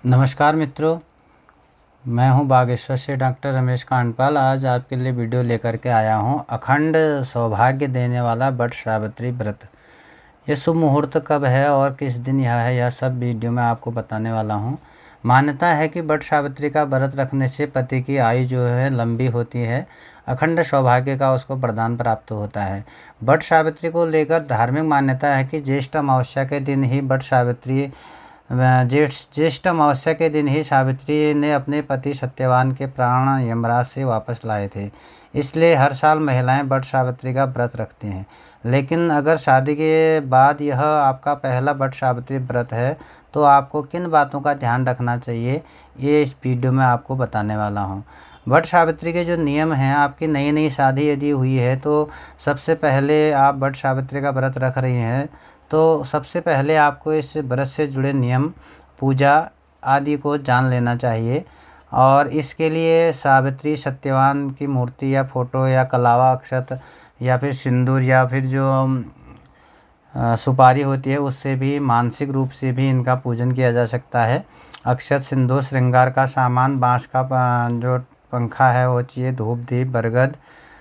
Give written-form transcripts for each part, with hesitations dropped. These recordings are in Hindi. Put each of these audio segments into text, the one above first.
नमस्कार मित्रों, मैं हूं बागेश्वर से डॉक्टर रमेश कांडपाल। आज आपके लिए वीडियो लेकर के आया हूं अखंड सौभाग्य देने वाला वट सावित्री व्रत। ये शुभ मुहूर्त कब है और किस दिन यह है, यह सब वीडियो में आपको बताने वाला हूं। मान्यता है कि वट सावित्री का व्रत रखने से पति की आयु जो है लंबी होती है, अखंड सौभाग्य का उसको वरदान प्राप्त होता है। वट सावित्री को लेकर धार्मिक मान्यता है कि ज्येष्ठ अमावस्या के दिन ही वट सावित्री ज्येष्ठ अमावस्या के दिन ही सावित्री ने अपने पति सत्यवान के प्राण यमराज से वापस लाए थे। इसलिए हर साल महिलाएं वट सावित्री का व्रत रखती हैं। लेकिन अगर शादी के बाद यह आपका पहला वट सावित्री व्रत है तो आपको किन बातों का ध्यान रखना चाहिए, ये इस वीडियो में आपको बताने वाला हूँ। वट सावित्री के जो नियम हैं, आपकी नई नई शादी यदि हुई है तो सबसे पहले आप वट सावित्री का व्रत रख रही हैं तो सबसे पहले आपको इस व्रत से जुड़े नियम, पूजा आदि को जान लेना चाहिए। और इसके लिए सावित्री सत्यवान की मूर्ति या फोटो या कलावा अक्षत या फिर सिंदूर या फिर जो सुपारी होती है उससे भी मानसिक रूप से भी इनका पूजन किया जा सकता है। अक्षत, सिंदूर, श्रृंगार का सामान, बांस का जो पंखा है वो चाहिए, धूप दीप,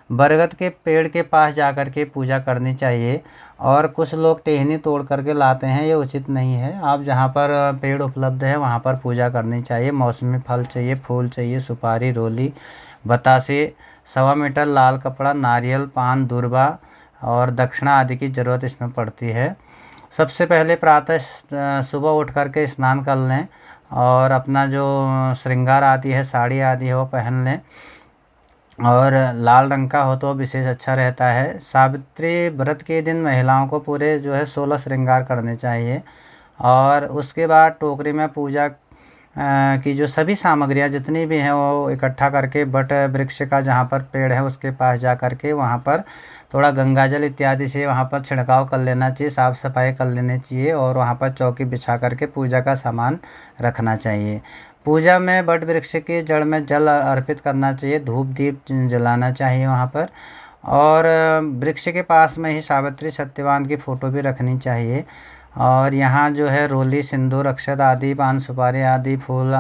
बरगद के पेड़ के पास जाकर के पूजा करनी चाहिए। और कुछ लोग टहनी तोड़ करके लाते हैं, ये उचित नहीं है। आप जहाँ पर पेड़ उपलब्ध है वहाँ पर पूजा करनी चाहिए। मौसमी फल चाहिए, फूल चाहिए, सुपारी, रोली, बतासे, 1.25 मीटर लाल कपड़ा, नारियल, पान, दूर्वा और दक्षिणा आदि की ज़रूरत इसमें पड़ती है। सबसे पहले प्रातः सुबह उठ करके स्नान कर लें और अपना जो श्रृंगार आदि है, साड़ी आदि है वो पहन लें और लाल रंग का हो तो विशेष अच्छा रहता है। सावित्री व्रत के दिन महिलाओं को पूरे जो है 16 श्रृंगार करने चाहिए। और उसके बाद टोकरी में पूजा की जो सभी सामग्रियां जितनी भी हैं वो इकट्ठा करके वट वृक्ष का जहाँ पर पेड़ है उसके पास जा करके वहाँ पर थोड़ा गंगाजल इत्यादि से वहाँ पर छिड़काव कर लेना चाहिए, साफ़ सफाई कर लेनी चाहिए और वहाँ पर चौकी बिछा करके पूजा का सामान रखना चाहिए। पूजा में वट वृक्ष के जड़ में जल अर्पित करना चाहिए, धूप दीप जलाना चाहिए वहाँ पर। और वृक्ष के पास में ही सावित्री सत्यवान की फ़ोटो भी रखनी चाहिए। और यहाँ जो है रोली, सिंदूर, अक्षत आदि, पान सुपारी आदि, फूल,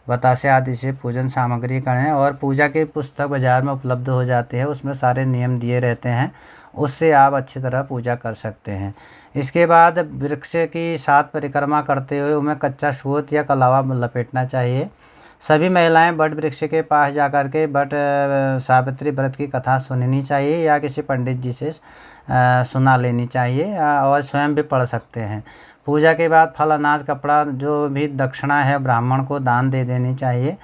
बतासे आदि से पूजन सामग्री करें। और पूजा की पुस्तक बाज़ार में उपलब्ध हो जाती है, उसमें सारे नियम दिए रहते हैं, उससे आप अच्छी तरह पूजा कर सकते हैं। इसके बाद वृक्ष की 7 परिक्रमा करते हुए उनमें कच्चा सूत या कलावा लपेटना चाहिए। सभी महिलाएं वट वृक्ष के पास जाकर के वट सावित्री व्रत की कथा सुननी चाहिए या किसी पंडित जी से सुना लेनी चाहिए और स्वयं भी पढ़ सकते हैं। पूजा के बाद फल, अनाज, कपड़ा जो भी दक्षिणा है ब्राह्मण को दान दे देनी चाहिए।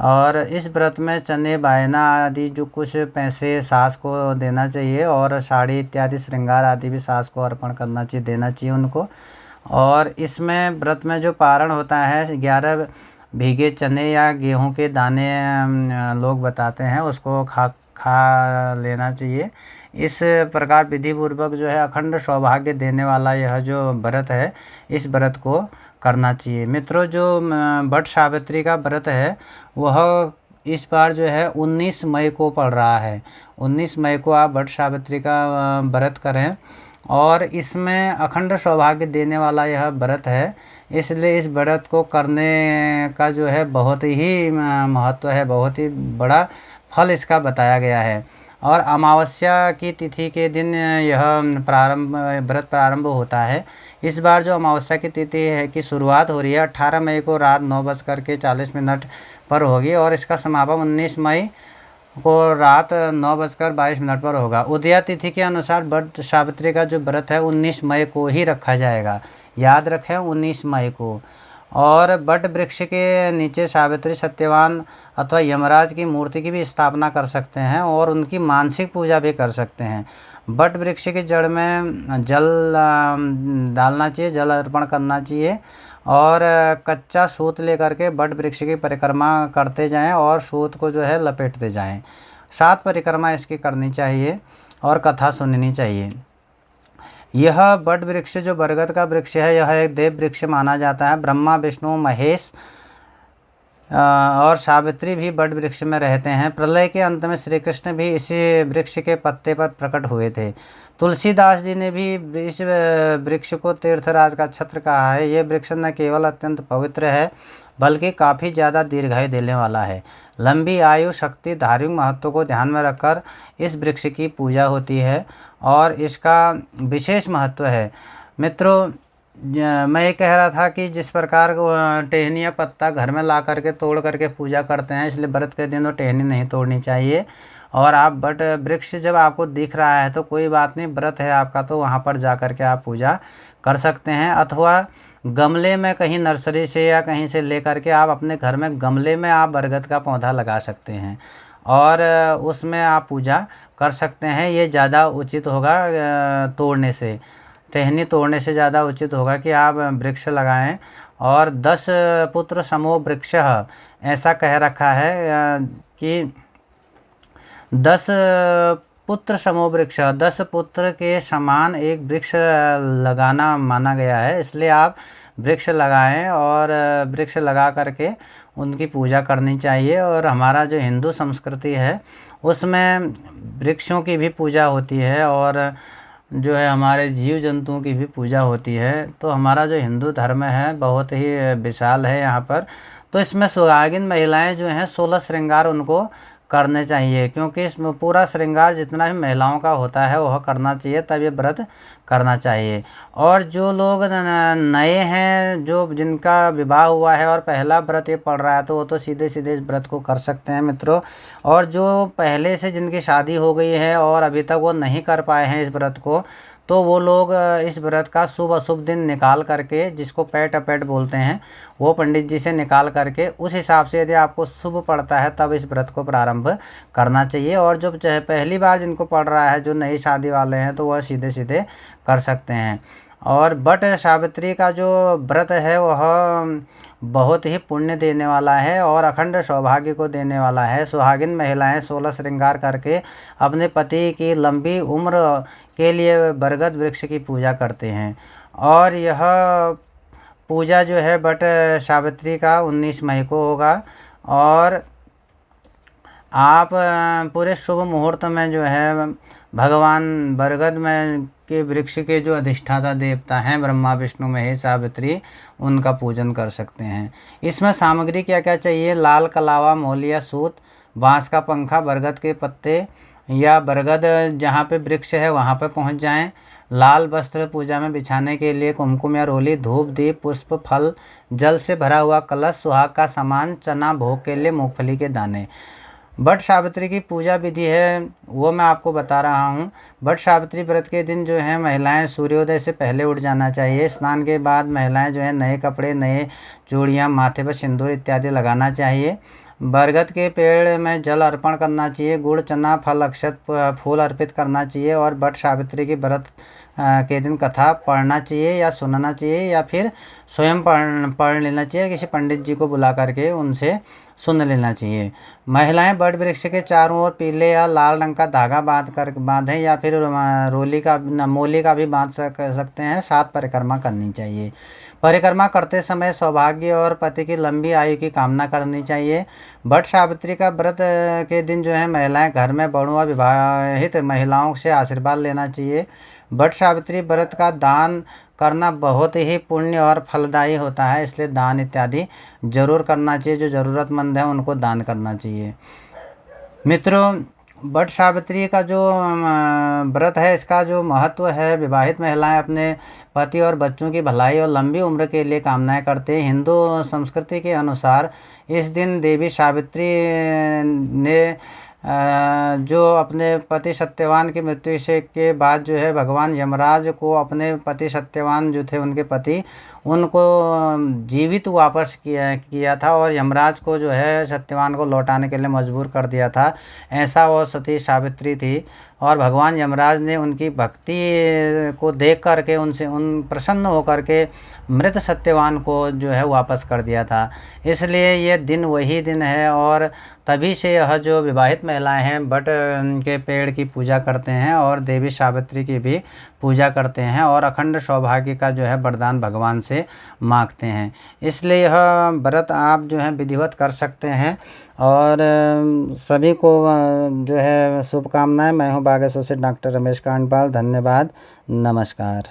और इस व्रत में चने, बायना आदि जो कुछ पैसे सास को देना चाहिए और साड़ी इत्यादि श्रृंगार आदि भी सास को अर्पण करना चाहिए, देना चाहिए उनको। और इसमें व्रत में जो पारण होता है 11 भीगे चने या गेहूं के दाने लोग बताते हैं, उसको खा लेना चाहिए। इस प्रकार विधि पूर्वक जो है अखंड सौभाग्य देने वाला यह जो व्रत है, इस व्रत को करना चाहिए। मित्रों, जो वट सावित्री का व्रत है वह इस बार जो है 19 मई को पड़ रहा है। 19 मई को आप वट सावित्री का व्रत करें और इसमें अखंड सौभाग्य देने वाला यह व्रत है, इसलिए इस व्रत को करने का जो है बहुत ही महत्व है, बहुत ही बड़ा फल इसका बताया गया है। और अमावस्या की तिथि के दिन यह व्रत प्रारंभ होता है। इस बार जो अमावस्या की तिथि है की शुरुआत हो रही है 18 मई को रात 9:40 पर होगी और इसका समापन 19 मई को रात 9:22 पर होगा। उदया तिथि के अनुसार वट सावित्री का जो व्रत है 19 मई को ही रखा जाएगा, याद रखें 19 मई को। और वट वृक्ष के नीचे सावित्री सत्यवान अथवा यमराज की मूर्ति की भी स्थापना कर सकते हैं और उनकी मानसिक पूजा भी कर सकते हैं। वट वृक्ष की जड़ में जल डालना चाहिए, जल अर्पण करना चाहिए और कच्चा सूत लेकर के वट वृक्ष की परिक्रमा करते जाएं और सूत को जो है लपेटते जाएं। 7 परिक्रमा इसकी करनी चाहिए और कथा सुननी चाहिए। यह वट वृक्ष जो बरगद का वृक्ष है, यह एक देव वृक्ष माना जाता है। ब्रह्मा, विष्णु, महेश और सावित्री भी बट वृक्ष में रहते हैं। प्रलय के अंत में श्री कृष्ण भी इसी वृक्ष के पत्ते पर प्रकट हुए थे। तुलसीदास जी ने भी इस वृक्ष को तीर्थराज का छत्र कहा है। ये वृक्ष न केवल अत्यंत पवित्र है बल्कि काफ़ी ज़्यादा दीर्घायु देने वाला है। लंबी आयु, शक्ति, धार्मिक महत्व को ध्यान में रखकर इस वृक्ष की पूजा होती है और इसका विशेष महत्व है। मित्रों, मैं ये कह रहा था कि जिस प्रकार टहनी या पत्ता घर में ला करके तोड़ करके पूजा करते हैं, इसलिए व्रत के दिन तो टहनी नहीं तोड़नी चाहिए। और आप बट वृक्ष जब आपको दिख रहा है तो कोई बात नहीं, व्रत है आपका तो वहाँ पर जा कर के आप पूजा कर सकते हैं। अथवा गमले में कहीं नर्सरी से या कहीं से ले करके आप अपने घर में गमले में आप बरगद का पौधा लगा सकते हैं और उसमें आप पूजा कर सकते हैं। ये ज़्यादा उचित होगा तोड़ने से, टहनी तोड़ने से ज़्यादा उचित होगा कि आप वृक्ष लगाएं। और 10 पुत्र समो वृक्ष, ऐसा कह रखा है कि 10 पुत्र समो वृक्ष, 10 पुत्र के समान एक वृक्ष लगाना माना गया है। इसलिए आप वृक्ष लगाएं और वृक्ष लगा करके उनकी पूजा करनी चाहिए। और हमारा जो हिंदू संस्कृति है उसमें वृक्षों की भी पूजा होती है और जो है हमारे जीव जंतुओं की भी पूजा होती है। तो हमारा जो हिंदू धर्म है बहुत ही विशाल है यहाँ पर। तो इसमें सुहागिन महिलाएं जो हैं 16 श्रृंगार उनको करने चाहिए, क्योंकि इसमें पूरा श्रृंगार जितना भी महिलाओं का होता है वह करना चाहिए, तब ये व्रत करना चाहिए। और जो लोग नए हैं, जो जिनका विवाह हुआ है और पहला व्रत ये पड़ रहा है, तो वो तो सीधे सीधे इस व्रत को कर सकते हैं मित्रों। और जो पहले से जिनकी शादी हो गई है और अभी तक वो नहीं कर पाए हैं इस व्रत को, तो वो लोग इस व्रत का शुभ अशुभ दिन निकाल करके, जिसको पैट अपेट बोलते हैं, वो पंडित जी से निकाल करके उस हिसाब से यदि आपको शुभ पड़ता है तब इस व्रत को प्रारंभ करना चाहिए। और जो पहली बार जिनको पड़ रहा है, जो नई शादी वाले हैं, तो वह सीधे सीधे कर सकते हैं। और बट सावित्री का जो व्रत है वह बहुत ही पुण्य देने वाला है और अखंड सौभाग्य को देने वाला है। सुहागिन महिलाएं 16 श्रृंगार करके अपने पति की लंबी उम्र के लिए बरगद वृक्ष की पूजा करते हैं। और यह पूजा जो है बट सावित्री का 19 मई को होगा। और आप पूरे शुभ मुहूर्त में जो है भगवान बरगद में के वृक्ष के जो अधिष्ठाता देवता हैं ब्रह्मा विष्णु महेश सावित्री, उनका पूजन कर सकते हैं। इसमें सामग्री क्या क्या चाहिए? लाल कलावा, मोलिया सूत, बांस का पंखा, बरगद के पत्ते या बरगद जहाँ पे वृक्ष है वहाँ पे पहुँच जाएं। लाल वस्त्र पूजा में बिछाने के लिए, कुमकुम या रोली, धूप, दीप, पुष्प, फल, जल से भरा हुआ कलश, सुहाग का सामान, चना, भोग के लिए मूंगफली के दाने। बट सावित्री की पूजा विधि है वो मैं आपको बता रहा हूँ। बट सावित्री व्रत के दिन जो है महिलाएं सूर्योदय से पहले उठ जाना चाहिए। स्नान के बाद महिलाएं जो है नए कपड़े, नए चूड़ियाँ, माथे पर सिंदूर इत्यादि लगाना चाहिए। बरगद के पेड़ में जल अर्पण करना चाहिए। गुड़, चना, फल, अक्षत, फूल अर्पित करना चाहिए। और बट सावित्री की व्रत के दिन कथा पढ़ना चाहिए या सुनना चाहिए या फिर स्वयं पढ़ लेना चाहिए। किसी पंडित जी को बुला करके उनसे सुन लेना चाहिए। महिलाएं बट वृक्ष के चारों ओर पीले या लाल रंग का धागा बांधें या फिर मोली का भी बांध सकते हैं। 7 परिक्रमा करनी चाहिए। परिक्रमा करते समय सौभाग्य और पति की लंबी आयु की कामना करनी चाहिए। बट सावित्री का व्रत के दिन जो है महिलाएं घर में बड़ों और विवाहित महिलाओं से आशीर्वाद लेना चाहिए। बट सावित्री व्रत का दान करना बहुत ही पुण्य और फलदायी होता है, इसलिए दान इत्यादि जरूर करना चाहिए। जो ज़रूरतमंद है उनको दान करना चाहिए। मित्रों, बट सावित्री का जो व्रत है, इसका जो महत्व है, विवाहित महिलाएं अपने पति और बच्चों की भलाई और लंबी उम्र के लिए कामनाएं करते हैं। हिंदू संस्कृति के अनुसार इस दिन देवी सावित्री ने जो अपने पति सत्यवान की मृत्यु से के बाद जो है भगवान यमराज को अपने पति सत्यवान जो थे उनके पति, उनको जीवित वापस किया था और यमराज को जो है सत्यवान को लौटाने के लिए मजबूर कर दिया था। ऐसा वो सती सावित्री थी और भगवान यमराज ने उनकी भक्ति को देख करके उन प्रसन्न होकर के मृत सत्यवान को जो है वापस कर दिया था। इसलिए ये दिन वही दिन है। और तभी से यह जो विवाहित महिलाएं हैं बट के पेड़ की पूजा करते हैं और देवी सावित्री की भी पूजा करते हैं और अखंड सौभाग्य का जो है वरदान भगवान से मांगते हैं। इसलिए यह व्रत आप जो है विधिवत कर सकते हैं। और सभी को जो है शुभकामनाएं। मैं हूँ बागेश्वर से डॉक्टर रमेश कांडपाल। धन्यवाद, नमस्कार।